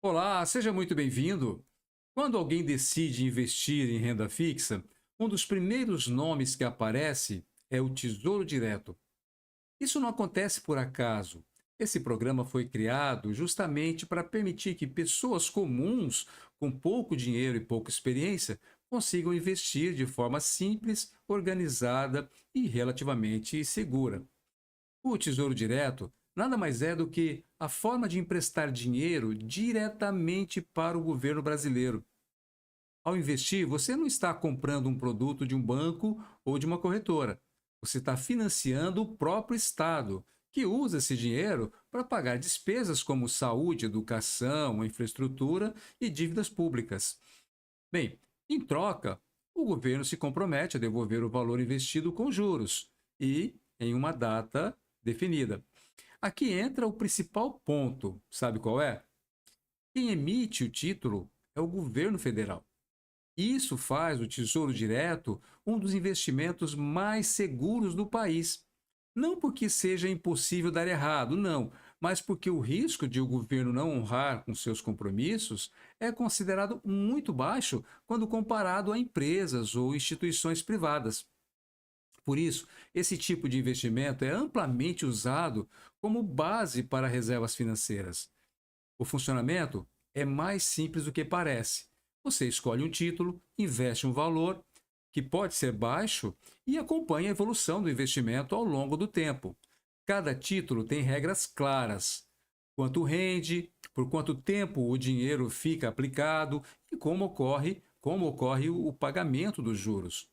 Olá, seja muito bem-vindo. Quando alguém decide investir em renda fixa, um dos primeiros nomes que aparece é o Tesouro Direto. Isso não acontece por acaso. Esse programa foi criado justamente para permitir que pessoas comuns, com pouco dinheiro e pouca experiência, consigam investir de forma simples, organizada e relativamente segura. O Tesouro Direto nada mais é do que a forma de emprestar dinheiro diretamente para o governo brasileiro. Ao investir, você não está comprando um produto de um banco ou de uma corretora. Você está financiando o próprio Estado, que usa esse dinheiro para pagar despesas como saúde, educação, infraestrutura e dívidas públicas. Bem, em troca, o governo se compromete a devolver o valor investido com juros e em uma data definida. Aqui entra o principal ponto, sabe qual é? Quem emite o título é o governo federal. Isso faz o Tesouro Direto um dos investimentos mais seguros do país. Não porque seja impossível dar errado, não, mas porque o risco de o governo não honrar com seus compromissos é considerado muito baixo quando comparado a empresas ou instituições privadas. Por isso, esse tipo de investimento é amplamente usado como base para reservas financeiras. O funcionamento é mais simples do que parece. Você escolhe um título, investe um valor, que pode ser baixo, e acompanha a evolução do investimento ao longo do tempo. Cada título tem regras claras: quanto rende, por quanto tempo o dinheiro fica aplicado e como ocorre o pagamento dos juros.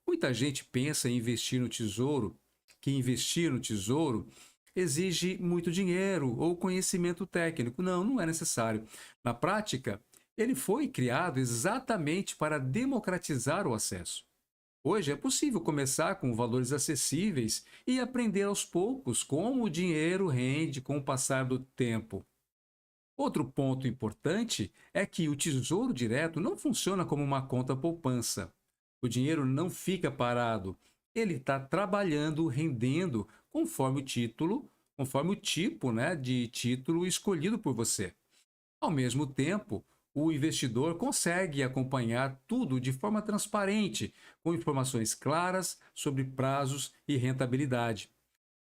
Muita gente pensa em investir no tesouro, que investir no tesouro exige muito dinheiro ou conhecimento técnico. Não, não é necessário. Na prática, ele foi criado exatamente para democratizar o acesso. Hoje é possível começar com valores acessíveis e aprender aos poucos como o dinheiro rende com o passar do tempo. Outro ponto importante é que o Tesouro Direto não funciona como uma conta poupança. O dinheiro não fica parado, ele está trabalhando, rendendo conforme o tipo, né, de título escolhido por você. Ao mesmo tempo, o investidor consegue acompanhar tudo de forma transparente, com informações claras sobre prazos e rentabilidade.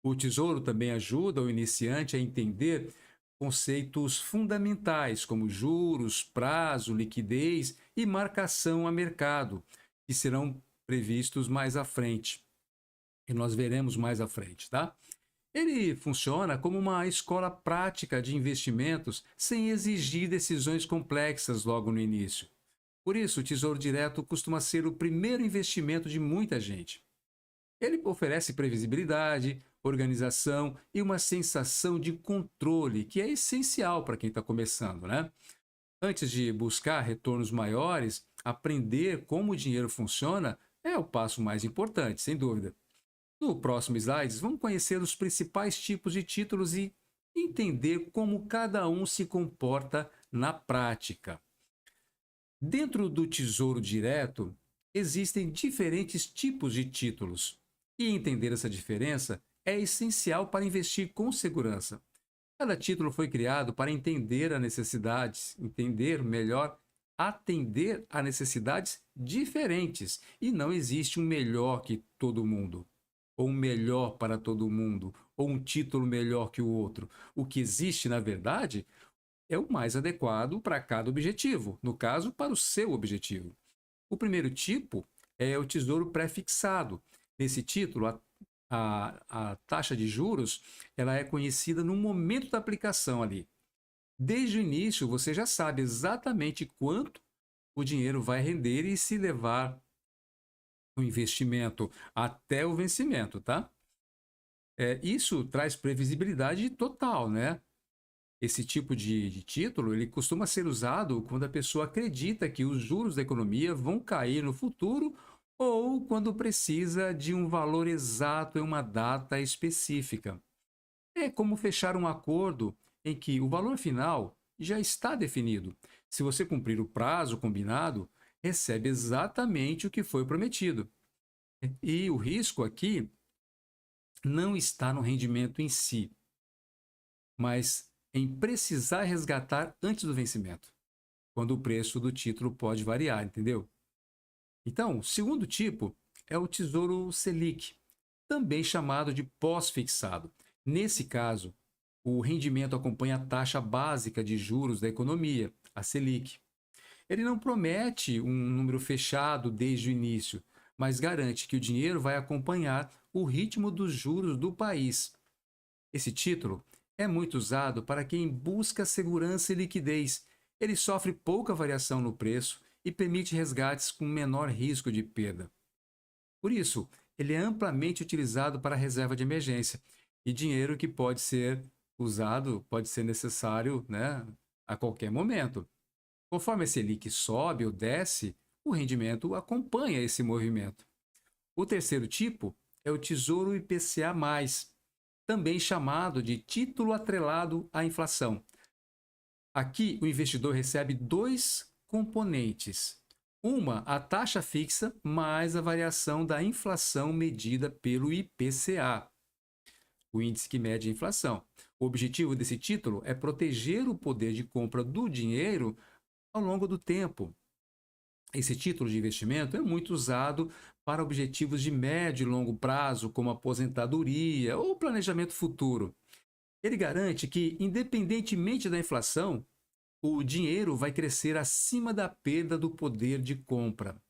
O Tesouro também ajuda o iniciante a entender conceitos fundamentais como juros, prazo, liquidez e marcação a mercado, que serão previstos mais à frente. E nós veremos mais à frente, tá? Ele funciona como uma escola prática de investimentos sem exigir decisões complexas logo no início. Por isso, o Tesouro Direto costuma ser o primeiro investimento de muita gente. Ele oferece previsibilidade, organização e uma sensação de controle, que é essencial para quem está começando, né? Antes de buscar retornos maiores, aprender como o dinheiro funciona é o passo mais importante, sem dúvida. No próximo slide, vamos conhecer os principais tipos de títulos e entender como cada um se comporta na prática. Dentro do Tesouro Direto, existem diferentes tipos de títulos, e entender essa diferença é essencial para investir com segurança. Cada título foi criado para entender as necessidades, entender melhor, atender a necessidades diferentes, e não existe um melhor que todo mundo, ou um melhor para todo mundo, ou um título melhor que o outro. O que existe, na verdade, é o mais adequado para cada objetivo, no caso, para o seu objetivo. O primeiro tipo é o tesouro pré-fixado. Nesse título, a taxa de juros ela é conhecida no momento da aplicação ali. Desde o início, você já sabe exatamente quanto o dinheiro vai render e se levar o investimento até o vencimento, tá? Isso traz previsibilidade total, né? Esse tipo de título ele costuma ser usado quando a pessoa acredita que os juros da economia vão cair no futuro ou quando precisa de um valor exato em uma data específica. É como fechar um acordo em que o valor final já está definido. Se você cumprir o prazo combinado, recebe exatamente o que foi prometido. E o risco aqui não está no rendimento em si, mas em precisar resgatar antes do vencimento, quando o preço do título pode variar, entendeu? Então, o segundo tipo é o Tesouro Selic, também chamado de pós-fixado. Nesse caso, o rendimento acompanha a taxa básica de juros da economia, a Selic. Ele não promete um número fechado desde o início, mas garante que o dinheiro vai acompanhar o ritmo dos juros do país. Esse título é muito usado para quem busca segurança e liquidez. Ele sofre pouca variação no preço e permite resgates com menor risco de perda. Por isso, ele é amplamente utilizado para reserva de emergência e dinheiro que pode ser usado, pode ser necessário, né, a qualquer momento. Conforme a Selic sobe ou desce, o rendimento acompanha esse movimento. O terceiro tipo é o Tesouro IPCA+, também chamado de título atrelado à inflação. Aqui, o investidor recebe dois componentes. Uma, a taxa fixa, mais a variação da inflação medida pelo IPCA, o índice que mede a inflação. O objetivo desse título é proteger o poder de compra do dinheiro ao longo do tempo. Esse título de investimento é muito usado para objetivos de médio e longo prazo, como aposentadoria ou planejamento futuro. Ele garante que, independentemente da inflação, o dinheiro vai crescer acima da perda do poder de compra,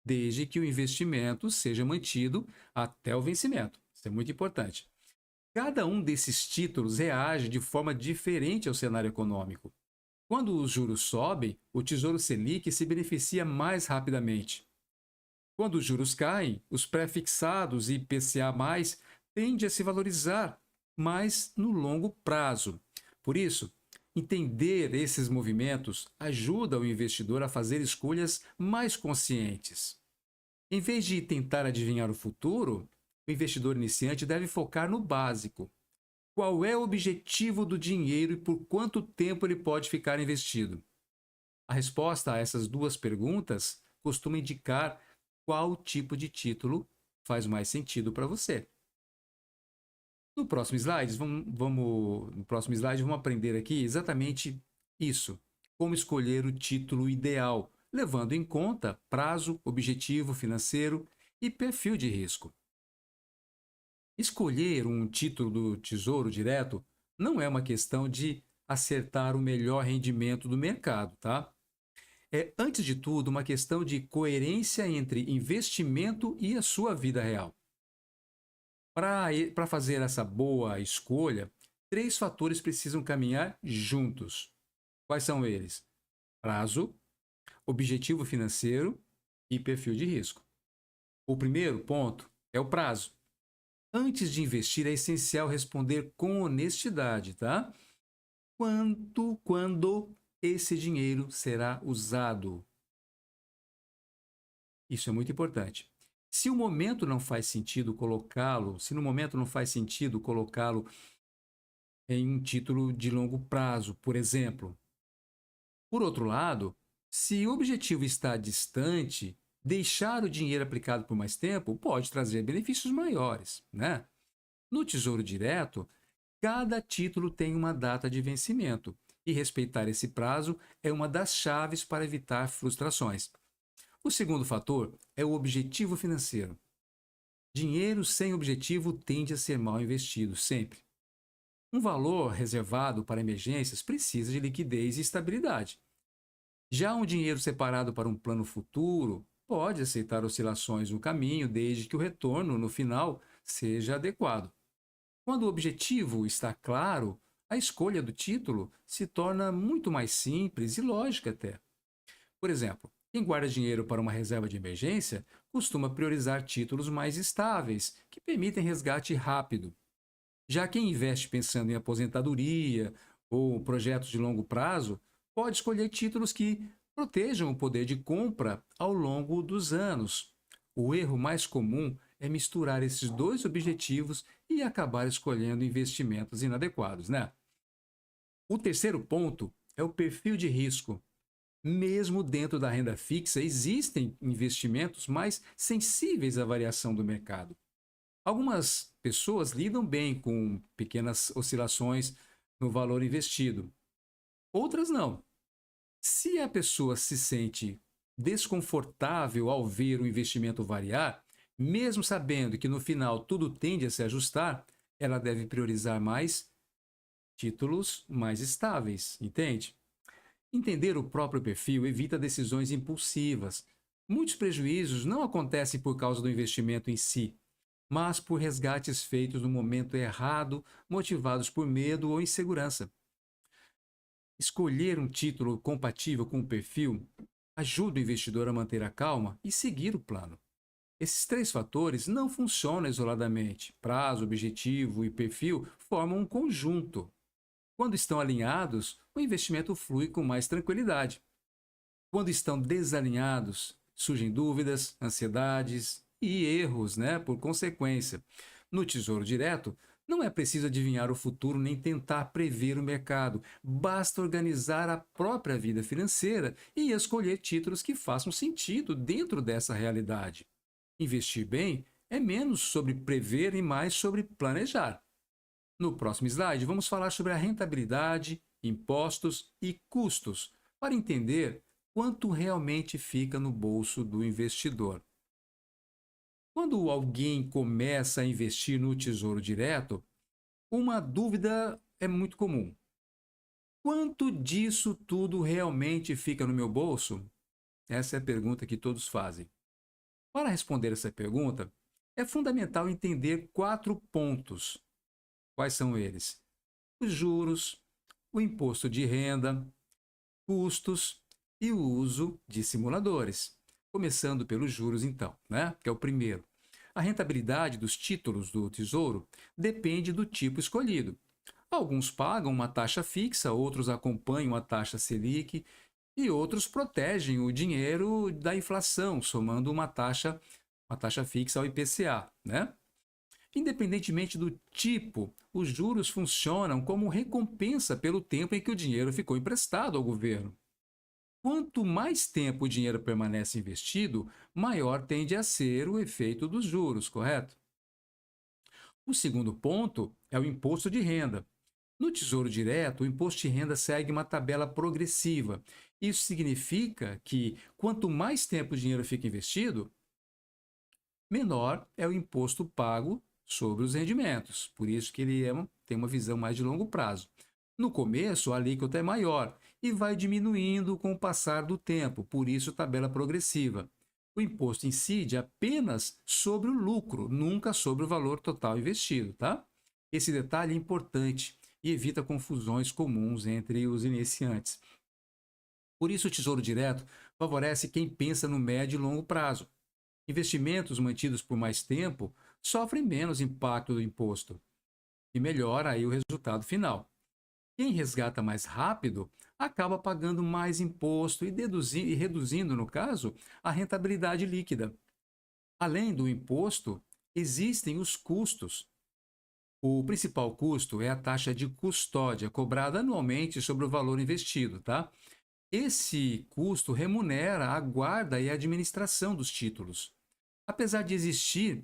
desde que o investimento seja mantido até o vencimento. Isso é muito importante. Cada um desses títulos reage de forma diferente ao cenário econômico. Quando os juros sobem, o Tesouro Selic se beneficia mais rapidamente. Quando os juros caem, os pré-fixados e IPCA+, tendem a se valorizar mais no longo prazo. Por isso, entender esses movimentos ajuda o investidor a fazer escolhas mais conscientes. Em vez de tentar adivinhar o futuro, o investidor iniciante deve focar no básico. Qual é o objetivo do dinheiro e por quanto tempo ele pode ficar investido? A resposta a essas duas perguntas costuma indicar qual tipo de título faz mais sentido para você. No próximo slide, vamos aprender aqui exatamente isso. Como escolher o título ideal, levando em conta prazo, objetivo financeiro e perfil de risco. Escolher um título do Tesouro Direto não é uma questão de acertar o melhor rendimento do mercado, tá? É, antes de tudo, uma questão de coerência entre investimento e a sua vida real. Para fazer essa boa escolha, três fatores precisam caminhar juntos. Quais são eles? Prazo, objetivo financeiro e perfil de risco. O primeiro ponto é o prazo. Antes de investir, é essencial responder com honestidade, tá? Quando esse dinheiro será usado? Isso é muito importante. Se o momento não faz sentido colocá-lo, se no momento não faz sentido colocá-lo em um título de longo prazo, por exemplo. Por outro lado, se o objetivo está distante, deixar o dinheiro aplicado por mais tempo pode trazer benefícios maiores, né? No Tesouro Direto, cada título tem uma data de vencimento e respeitar esse prazo é uma das chaves para evitar frustrações. O segundo fator é o objetivo financeiro. Dinheiro sem objetivo tende a ser mal investido, sempre. Um valor reservado para emergências precisa de liquidez e estabilidade. Já um dinheiro separado para um plano futuro pode aceitar oscilações no caminho, desde que o retorno no final seja adequado. Quando o objetivo está claro, a escolha do título se torna muito mais simples e lógica até. Por exemplo, quem guarda dinheiro para uma reserva de emergência costuma priorizar títulos mais estáveis, que permitem resgate rápido. Já quem investe pensando em aposentadoria ou projetos de longo prazo, pode escolher títulos que protejam o poder de compra ao longo dos anos. O erro mais comum é misturar esses dois objetivos e acabar escolhendo investimentos inadequados, né? O terceiro ponto é o perfil de risco. Mesmo dentro da renda fixa, existem investimentos mais sensíveis à variação do mercado. Algumas pessoas lidam bem com pequenas oscilações no valor investido. Outras não. Se a pessoa se sente desconfortável ao ver o investimento variar, mesmo sabendo que no final tudo tende a se ajustar, ela deve priorizar mais títulos mais estáveis, entende? Entender o próprio perfil evita decisões impulsivas. Muitos prejuízos não acontecem por causa do investimento em si, mas por resgates feitos no momento errado, motivados por medo ou insegurança. Escolher um título compatível com o perfil ajuda o investidor a manter a calma e seguir o plano. Esses três fatores não funcionam isoladamente. Prazo, objetivo e perfil formam um conjunto. Quando estão alinhados, o investimento flui com mais tranquilidade. Quando estão desalinhados, surgem dúvidas, ansiedades e erros, por consequência. No Tesouro Direto, não é preciso adivinhar o futuro nem tentar prever o mercado. Basta organizar a própria vida financeira e escolher títulos que façam sentido dentro dessa realidade. Investir bem é menos sobre prever e mais sobre planejar. No próximo slide, vamos falar sobre a rentabilidade, impostos e custos, para entender quanto realmente fica no bolso do investidor. Quando alguém começa a investir no Tesouro Direto, uma dúvida é muito comum. Quanto disso tudo realmente fica no meu bolso? Essa é a pergunta que todos fazem. Para responder essa pergunta, é fundamental entender 4 pontos. Quais são eles? Os juros, o imposto de renda, custos e o uso de simuladores. Começando pelos juros, então, que é o primeiro. A rentabilidade dos títulos do Tesouro depende do tipo escolhido. Alguns pagam uma taxa fixa, outros acompanham a taxa Selic e outros protegem o dinheiro da inflação, somando uma taxa fixa ao IPCA, Independentemente do tipo, os juros funcionam como recompensa pelo tempo em que o dinheiro ficou emprestado ao governo. Quanto mais tempo o dinheiro permanece investido, maior tende a ser o efeito dos juros, correto? O segundo ponto é o imposto de renda. No Tesouro Direto, o imposto de renda segue uma tabela progressiva. Isso significa que quanto mais tempo o dinheiro fica investido, menor é o imposto pago sobre os rendimentos. Por isso que ele tem uma visão mais de longo prazo. No começo, a alíquota é maior e vai diminuindo com o passar do tempo, por isso tabela progressiva. O imposto incide apenas sobre o lucro, nunca sobre o valor total investido, tá? Esse detalhe é importante e evita confusões comuns entre os iniciantes. Por isso, o Tesouro Direto favorece quem pensa no médio e longo prazo. Investimentos mantidos por mais tempo sofrem menos impacto do imposto e melhora aí o resultado final. Quem resgata mais rápido acaba pagando mais imposto e reduzindo, no caso, a rentabilidade líquida. Além do imposto, existem os custos. O principal custo é a taxa de custódia cobrada anualmente sobre o valor investido, tá? Esse custo remunera a guarda e a administração dos títulos. Apesar de existir,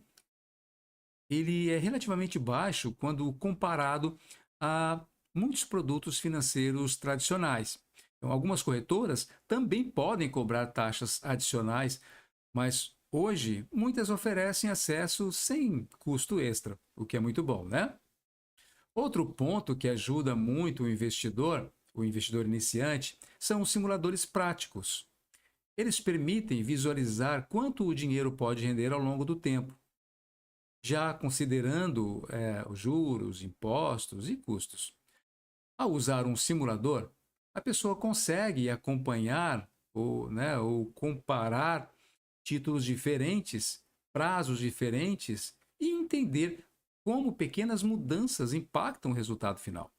ele é relativamente baixo quando comparado a muitos produtos financeiros tradicionais. Então, algumas corretoras também podem cobrar taxas adicionais, mas hoje muitas oferecem acesso sem custo extra, o que é muito bom, Outro ponto que ajuda muito o investidor iniciante, são os simuladores práticos. Eles permitem visualizar quanto o dinheiro pode render ao longo do tempo, já considerando os juros, impostos e custos. Ao usar um simulador, a pessoa consegue acompanhar ou comparar títulos diferentes, prazos diferentes e entender como pequenas mudanças impactam o resultado final.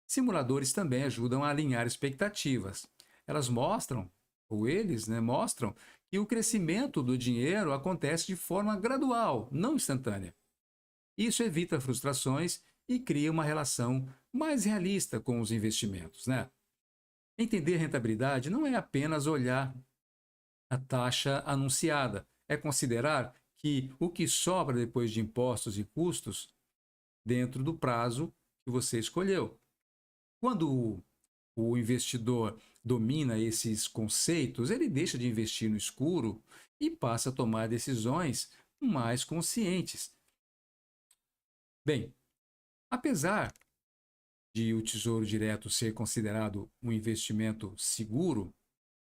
Simuladores também ajudam a alinhar expectativas. Elas mostram, ou eles mostram, que o crescimento do dinheiro acontece de forma gradual, não instantânea. Isso evita frustrações e cria uma relação mais realista com os investimentos, Entender rentabilidade não é apenas olhar a taxa anunciada, é considerar que o que sobra depois de impostos e custos dentro do prazo que você escolheu. Quando o investidor domina esses conceitos, ele deixa de investir no escuro e passa a tomar decisões mais conscientes. Bem, apesar de o Tesouro Direto ser considerado um investimento seguro,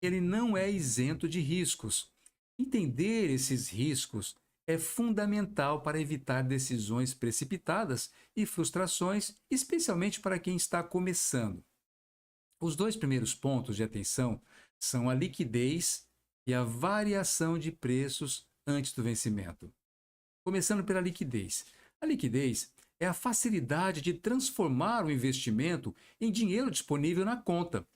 ele não é isento de riscos. Entender esses riscos é fundamental para evitar decisões precipitadas e frustrações, especialmente para quem está começando. Os dois primeiros pontos de atenção são a liquidez e a variação de preços antes do vencimento. Começando pela liquidez. A liquidez é a facilidade de transformar o investimento em dinheiro disponível na conta.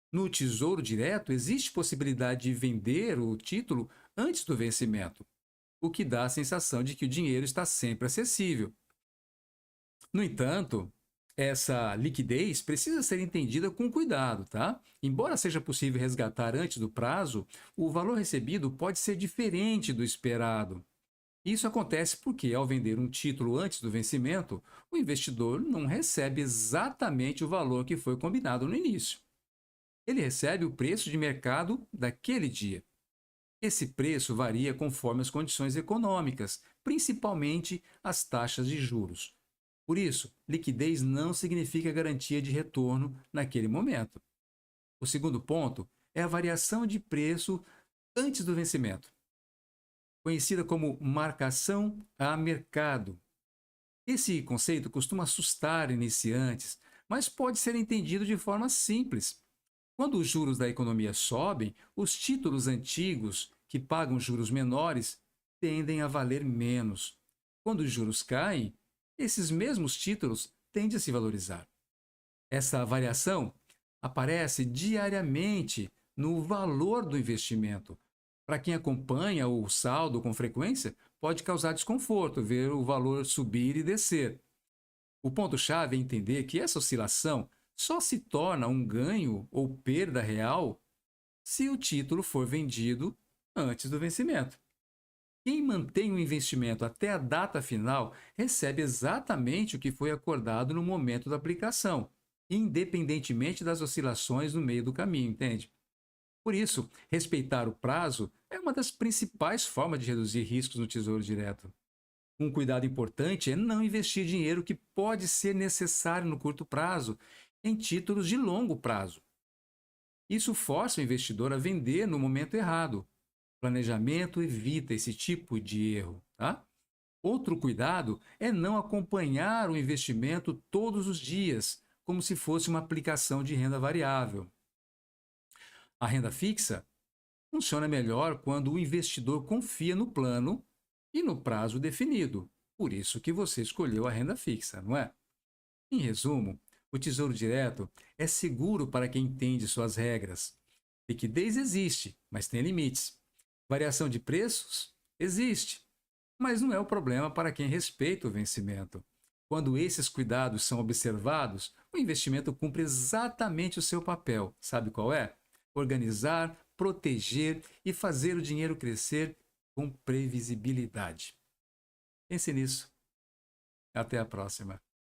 No Tesouro Direto, existe possibilidade de vender o título antes do vencimento, o que dá a sensação de que o dinheiro está sempre acessível. No entanto, essa liquidez precisa ser entendida com cuidado, tá? Embora seja possível resgatar antes do prazo, o valor recebido pode ser diferente do esperado. Isso acontece porque, ao vender um título antes do vencimento, o investidor não recebe exatamente o valor que foi combinado no início. Ele recebe o preço de mercado daquele dia. Esse preço varia conforme as condições econômicas, principalmente as taxas de juros. Por isso, liquidez não significa garantia de retorno naquele momento. O segundo ponto é a variação de preço antes do vencimento, conhecida como marcação a mercado. Esse conceito costuma assustar iniciantes, mas pode ser entendido de forma simples. Quando os juros da economia sobem, os títulos antigos, que pagam juros menores, tendem a valer menos. Quando os juros caem, esses mesmos títulos tendem a se valorizar. Essa variação aparece diariamente no valor do investimento. Para quem acompanha o saldo com frequência, pode causar desconforto ver o valor subir e descer. O ponto-chave é entender que essa oscilação só se torna um ganho ou perda real se o título for vendido antes do vencimento. Quem mantém o investimento até a data final recebe exatamente o que foi acordado no momento da aplicação, independentemente das oscilações no meio do caminho, entende? Por isso, respeitar o prazo é uma das principais formas de reduzir riscos no Tesouro Direto. Um cuidado importante é não investir dinheiro que pode ser necessário no curto prazo em títulos de longo prazo. Isso força o investidor a vender no momento errado. Planejamento evita esse tipo de erro, tá? Outro cuidado é não acompanhar o investimento todos os dias, como se fosse uma aplicação de renda variável. A renda fixa funciona melhor quando o investidor confia no plano e no prazo definido. Por isso que você escolheu a renda fixa, não é? Em resumo, o Tesouro Direto é seguro para quem entende suas regras. Liquidez existe, mas tem limites. Variação de preços? Existe, mas não é o problema para quem respeita o vencimento. Quando esses cuidados são observados, o investimento cumpre exatamente o seu papel. Sabe qual é? Organizar, proteger e fazer o dinheiro crescer com previsibilidade. Pense nisso. Até a próxima.